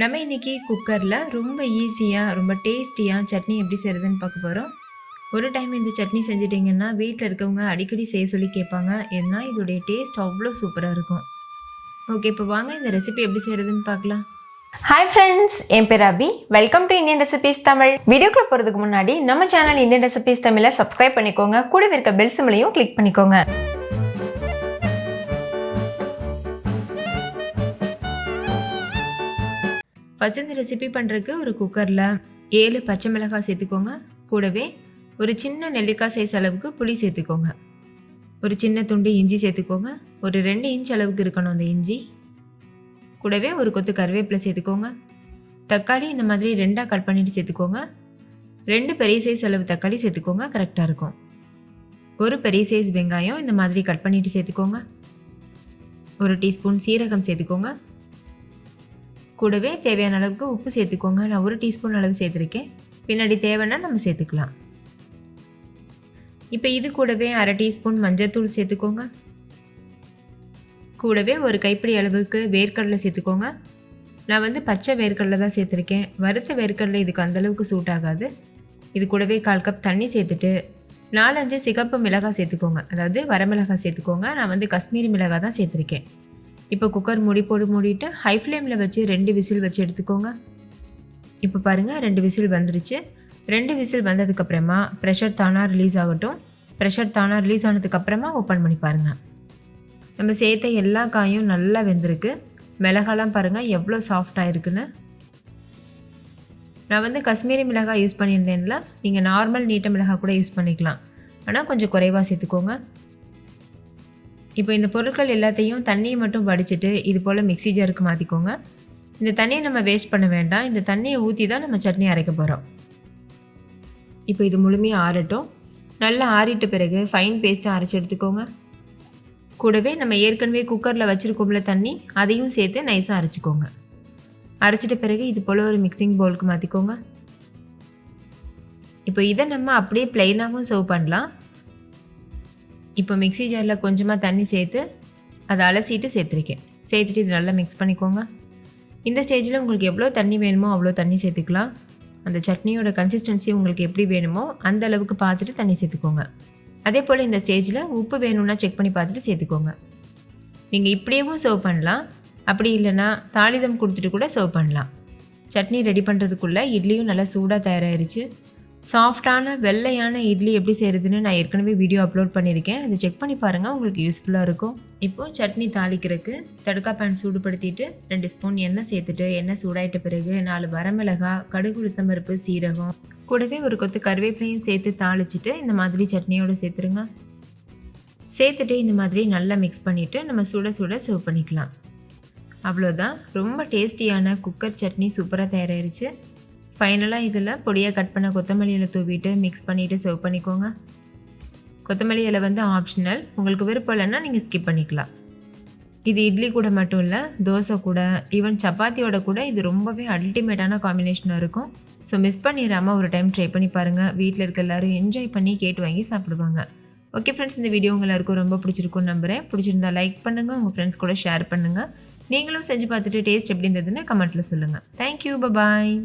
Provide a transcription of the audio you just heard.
நம்ம இன்றைக்கி குக்கரில் ரொம்ப ஈஸியாக ரொம்ப டேஸ்டியாக சட்னி எப்படி செய்கிறதுன்னு பார்க்க போகிறோம். ஒரு டைம் இந்த சட்னி செஞ்சிட்டிங்கன்னா வீட்டில் இருக்கவங்க அடிக்கடி செய்ய சொல்லி கேட்பாங்க. ஏன்னா இதோடைய டேஸ்ட் அவ்வளோ சூப்பராக இருக்கும். ஓகே, இப்போ வாங்க இந்த ரெசிபி எப்படி செய்கிறதுன்னு பார்க்கலாம். ஹாய் ஃப்ரெண்ட்ஸ், என் பேர் Abhi. Welcome to Indian recipes Tamil. வீடியோக்குள்ளே போகிறதுக்கு முன்னாடி நம்ம சேனல் இந்தியன் ரெசிபீஸ் தமிழை சப்ஸ்கிரைப் பண்ணிக்கோங்க. கூடவே இருக்க பெல் சிம்பலையும் கிளிக் பண்ணிக்கோங்க. ஃபஸ்ட் இந்த ரெசிபி பண்ணுறதுக்கு ஒரு குக்கரில் 7 பச்சை மிளகாய் சேர்த்துக்கோங்க. கூடவே ஒரு சின்ன நெல்லிக்காய் சைஸ் அளவுக்கு புளி சேர்த்துக்கோங்க. ஒரு சின்ன துண்டு இஞ்சி சேர்த்துக்கோங்க. ஒரு 2 இன்ச் அளவுக்கு இருக்கணும் அந்த இஞ்சி. கூடவே ஒரு கொத்து கருவேப்பிலை சேர்த்துக்கோங்க. தக்காளி இந்த மாதிரி 2ஆக கட் பண்ணிவிட்டு சேர்த்துக்கோங்க. 2 பெரிய சைஸ் அளவு தக்காளி சேர்த்துக்கோங்க, கரெக்டாக இருக்கும். ஒரு பெரிய சைஸ் வெங்காயம் இந்த மாதிரி கட் பண்ணிவிட்டு சேர்த்துக்கோங்க. ஒரு டீஸ்பூன் சீரகம் சேர்த்துக்கோங்க. கூடவே தேவையான அளவுக்கு உப்பு சேர்த்துக்கோங்க. நான் 1 டீஸ்பூன் அளவு சேர்த்துருக்கேன். பின்னாடி தேவைன்னா நம்ம சேர்த்துக்கலாம். இப்போ இது கூடவே 1/2 டீஸ்பூன் மஞ்சள்தூள் சேர்த்துக்கோங்க. கூடவே ஒரு கைப்பிடி அளவுக்கு வேர்க்கடலை சேர்த்துக்கோங்க. நான் பச்சை வேர்க்கடலை தான் சேர்த்துருக்கேன். வறுத்த வேர்க்கடலை இதுக்கு அந்தளவுக்கு சூட் ஆகாது. இது கூடவே 1/4 கப் தண்ணி சேர்த்துட்டு 4-5 சிகப்பு மிளகாய் சேர்த்துக்கோங்க. அதாவது வரமிளகாய் சேர்த்துக்கோங்க. நான் காஷ்மீரி மிளகாய் தான் சேர்த்துருக்கேன். இப்போ குக்கர் மூடிட்டு ஹை ஃப்ளேமில் வச்சு 2 விசில் வச்சு எடுத்துக்கோங்க. இப்போ பாருங்கள், 2 விசில் வந்துருச்சு. 2 விசில் வந்ததுக்கப்புறமா ப்ரெஷர் தானாக ரிலீஸ் ஆகட்டும். ப்ரெஷர் தானாக ரிலீஸ் ஆனதுக்கப்புறமா ஓப்பன் பண்ணி பாருங்கள். நம்ம சேர்த்த எல்லா காயும் நல்லா வெந்திருக்கு. மிளகாலாம் பாருங்கள் எவ்வளோ சாஃப்டாக இருக்குன்னு. நான் காஷ்மீரி மிளகாய் யூஸ் பண்ணியிருந்தேன்ல, நீங்கள் நார்மல் நீட்ட மிளகாய் கூட யூஸ் பண்ணிக்கலாம். ஆனால் கொஞ்சம் குறைவாக சேர்த்துக்கோங்க. இப்போ இந்த பொருட்கள் எல்லாத்தையும் தண்ணியை மட்டும் வடிச்சிட்டு இது போல் மிக்ஸி ஜாருக்கு மாற்றிக்கோங்க. இந்த தண்ணியை நம்ம வேஸ்ட் பண்ண வேண்டாம். இந்த தண்ணியை ஊற்றி தான் நம்ம சட்னி அரைக்க போகிறோம். இப்போ இது முழுமையாக ஆறட்டும். நல்லா ஆறிட்ட பிறகு ஃபைன் பேஸ்ட்டாக அரைச்சி எடுத்துக்கோங்க. கூடவே நம்ம ஏற்கனவே குக்கரில் வச்சுருக்கோம்ல தண்ணி, அதையும் சேர்த்து நைஸாக அரைச்சிக்கோங்க. அரைச்சிட்ட பிறகு இது போல் ஒரு மிக்சிங் பவுலுக்கு மாற்றிக்கோங்க. இப்போ இதை நம்ம அப்படியே ப்ளைனாகவும் சர்வ் பண்ணலாம். இப்போ மிக்ஸி ஜாரில் கொஞ்சமாக தண்ணி சேர்த்து அதை அலசிட்டு சேர்த்துருக்கேன். சேர்த்துட்டு இது நல்லா மிக்ஸ் பண்ணிக்கோங்க. இந்த ஸ்டேஜில் உங்களுக்கு எவ்வளோ தண்ணி வேணுமோ அவ்வளோ தண்ணி சேர்த்துக்கலாம். அந்த சட்னியோட கன்சிஸ்டன்சி உங்களுக்கு எப்படி வேணுமோ அந்த அளவுக்கு பார்த்துட்டு தண்ணி சேர்த்துக்கோங்க. அதே போல் இந்த ஸ்டேஜில் உப்பு வேணும்னா செக் பண்ணி பார்த்துட்டு சேர்த்துக்கோங்க. நீங்கள் இப்படியேவும் சர்வ் பண்ணலாம். அப்படி இல்லைன்னா தாளிதம் கொடுத்துட்டு கூட சர்வ் பண்ணலாம். சட்னி ரெடி பண்ணுறதுக்குள்ளே இட்லியும் நல்லா சூடாக தயாராகிருச்சு. சாஃப்டான வெள்ளையான இட்லி எப்படி செய்கிறதுன்னு நான் ஏற்கனவே வீடியோ அப்லோட் பண்ணியிருக்கேன். அதை செக் பண்ணி பாருங்கள், உங்களுக்கு யூஸ்ஃபுல்லாக இருக்கும். இப்போது சட்னி தாளிக்கிறதுக்கு தடுக்கா பேன் சூடுபடுத்திட்டு 2 ஸ்பூன் எண்ணெய் சேர்த்துட்டு எண்ணெய் சூடாயிட்ட பிறகு 4 வரமிளகாய், கடுகு, உளுத்தம்பருப்பு, சீரகம், கூடவே ஒரு கொத்து கருவேப்பிலையும் சேர்த்து தாளிச்சிட்டு இந்த மாதிரி சட்னியோடு சேர்த்துருங்க. சேர்த்துட்டு இந்த மாதிரி நல்லா மிக்ஸ் பண்ணிவிட்டு நம்ம சுட சர்வ் பண்ணிக்கலாம். அவ்வளோதான், ரொம்ப டேஸ்டியான குக்கர் சட்னி சூப்பராக தயாராகிருச்சு. ஃபைனலாக இதில் பொடியாக கட் பண்ண கொத்தமல்லி இலை தூவிட்டு மிக்ஸ் பண்ணிவிட்டு சர்வ் பண்ணிக்கோங்க. கொத்தமல்லி இலை ஆப்ஷனல், உங்களுக்கு விருப்பம் இல்லைன்னா நீங்கள் ஸ்கிப் பண்ணிக்கலாம். இது இட்லி கூட மட்டும் இல்லை, தோசை கூட, ஈவன் சப்பாத்தியோட கூட இது ரொம்பவே அல்டிமேட்டான காம்பினேஷனாக இருக்கும். ஸோ மிஸ் பண்ணிடாமல் ஒரு டைம் ட்ரை பண்ணி பாருங்கள். வீட்டில் இருக்க எல்லோரும் என்ஜாய் பண்ணி கேட்டு வாங்கி சாப்பிடுவாங்க. ஓகே ஃப்ரெண்ட்ஸ், இந்த வீடியோ உங்கள் எல்லாருக்கும் ரொம்ப பிடிச்சிருக்குன்னு நம்புகிறேன். பிடிச்சிருந்தா லைக் பண்ணுங்கள், உங்கள் ஃப்ரெண்ட்ஸ் கூட ஷேர் பண்ணுங்கள். நீங்களும் செஞ்சு பார்த்துட்டு டேஸ்ட் எப்படி இருந்ததுன்னு கமெண்ட்டில் சொல்லுங்கள். தேங்க்யூ, பாய்.